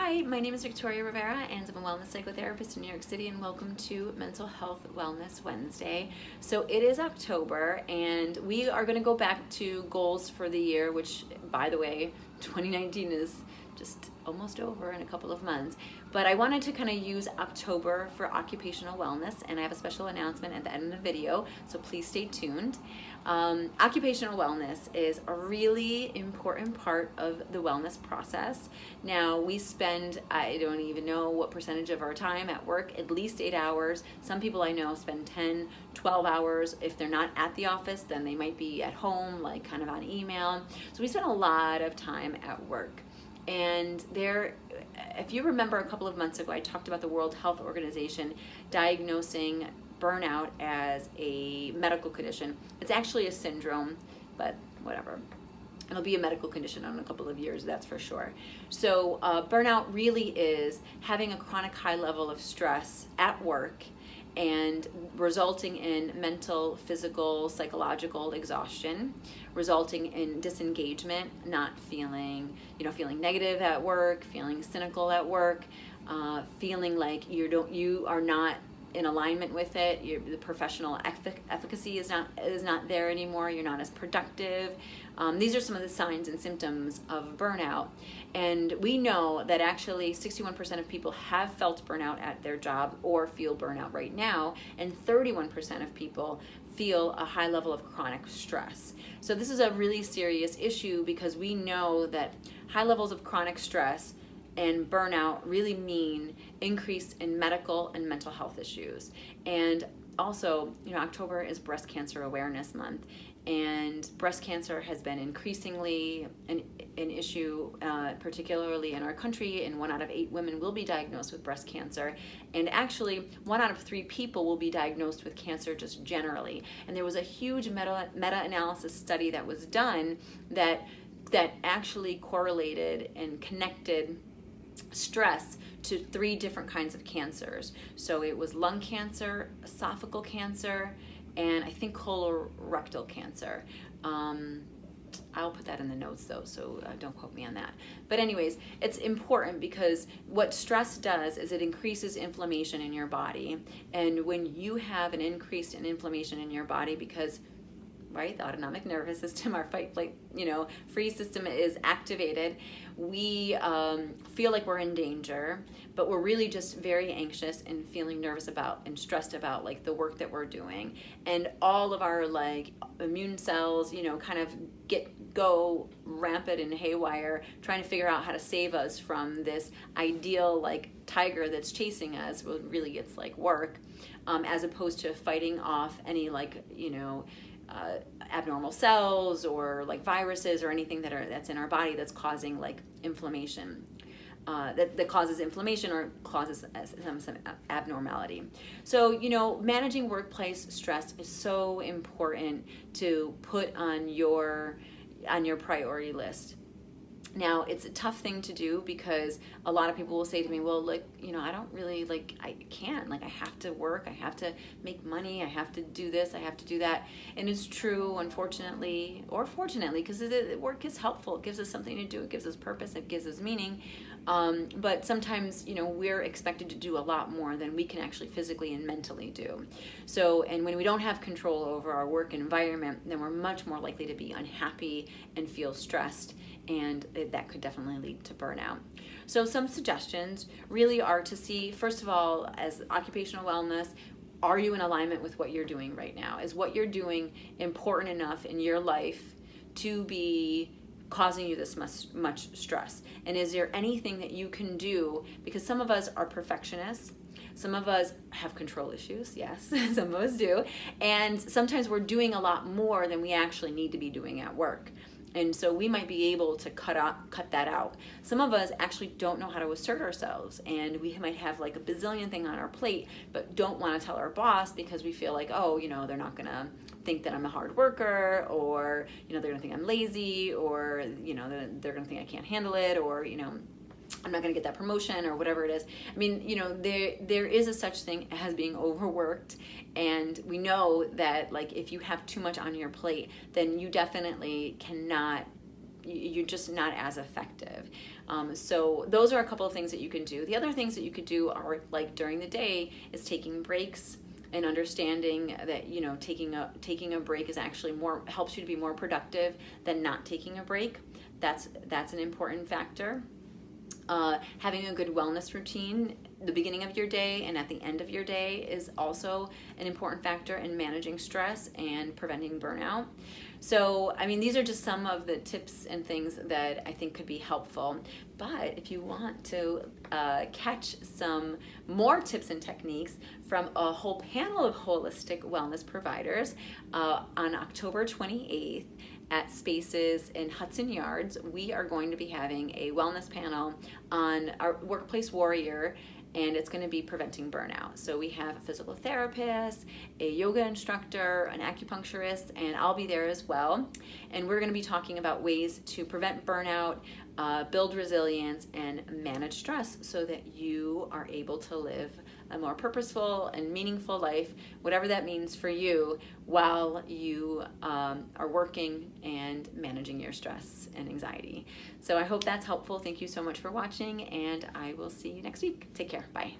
Hi, my name is Victoria Rivera and I'm a wellness psychotherapist in New York City, and welcome to Mental Health Wellness Wednesday. So it is October and we are going to go back to goals for the year, which, by the way, 2019 is just almost over in a couple of months. But I wanted to kind of use October for occupational wellness, and I have a special announcement at the end of the video, so please stay tuned. Occupational wellness is a really important part of the wellness process. Now, we spend, I don't even know what percentage of our time at work, at least 8 hours. Some people I know spend 10, 12 hours. If they're not at the office, then they might be at home, like kind of on email. So we spend a lot of time at work. And if you remember a couple of months ago, I talked about the World Health Organization diagnosing burnout as a medical condition. It's actually a syndrome, but whatever. It'll be a medical condition in a couple of years, that's for sure. So burnout really is having a chronic high level of stress at work and resulting in mental, physical, psychological exhaustion, resulting in disengagement, not feeling negative at work, feeling cynical at work, feeling like you are not in alignment with it. The professional efficacy is not there anymore. You're not as productive. These are some of the signs and symptoms of burnout. And we know that actually 61% of people have felt burnout at their job or feel burnout right now, and 31% of people feel a high level of chronic stress. So this is a really serious issue because we know that high levels of chronic stress and burnout really mean increase in medical and mental health issues. And also, October is Breast Cancer Awareness Month, and breast cancer has been increasingly an issue, particularly in our country, and 1 out of 8 women will be diagnosed with breast cancer, and actually 1 out of 3 people will be diagnosed with cancer just generally. And there was a huge meta-analysis study that was done that actually correlated and connected stress to 3 different kinds of cancers. So it was lung cancer, esophageal cancer, and I think colorectal cancer. I'll put that in the notes though, so don't quote me on that. But anyways, it's important because what stress does is it increases inflammation in your body. And when you have an increase in inflammation in your body, because right, the autonomic nervous system, our fight, flight, freeze system is activated, we feel like we're in danger, but we're really just very anxious and feeling nervous about and stressed about like the work that we're doing, and all of our like immune cells, kind of go rampant and haywire, trying to figure out how to save us from this ideal like tiger that's chasing us. Well, really, it's like work, as opposed to fighting off any like abnormal cells or like viruses or anything that's in our body that's causing like inflammation, that causes inflammation or causes some abnormality. So managing workplace stress is so important to put on your priority list. Now, it's a tough thing to do because a lot of people will say to me, well, I don't really, I can't, I have to work, I have to make money, I have to do this, I have to do that. And it's true, unfortunately, or fortunately, because work is helpful. It gives us something to do, it gives us purpose, it gives us meaning. But sometimes, we're expected to do a lot more than we can actually physically and mentally do. So, and when we don't have control over our work environment, then we're much more likely to be unhappy and feel stressed, and that could definitely lead to burnout. So some suggestions really are to see, first of all, as occupational wellness, are you in alignment with what you're doing right now? Is what you're doing important enough in your life to be causing you this much stress? And is there anything that you can do? Because some of us are perfectionists. Some of us have control issues, yes, some of us do. And sometimes we're doing a lot more than we actually need to be doing at work. And so we might be able to cut that out. Some of us actually don't know how to assert ourselves, and we might have like a bazillion things on our plate, but don't want to tell our boss because we feel like, they're not gonna think that I'm a hard worker, or they're gonna think I'm lazy, or they're gonna think I can't handle it, or I'm not going to get that promotion or whatever it is. I mean, there is a such thing as being overworked, and we know that like if you have too much on your plate, then you definitely cannot, you're just not as effective. So those are a couple of things that you can do. The other things that you could do are, like during the day, is taking breaks and understanding that, you know, taking a break is actually helps you to be more productive than not taking a break. That's an important factor. Having a good wellness routine the beginning of your day and at the end of your day is also an important factor in managing stress and preventing burnout. So, I mean, these are just some of the tips and things that I think could be helpful. But if you want to catch some more tips and techniques from a whole panel of holistic wellness providers on October 28th, at Spaces in Hudson Yards, we are going to be having a wellness panel on our workplace warrior, and it's going to be preventing burnout. So we have a physical therapist, a yoga instructor, an acupuncturist, and I'll be there as well. And we're going to be talking about ways to prevent burnout, build resilience, and manage stress so that you are able to live a more purposeful and meaningful life, whatever that means for you, while you are working and managing your stress and anxiety. So I hope that's helpful. Thank you so much for watching, and I will see you next week. Take care. Bye.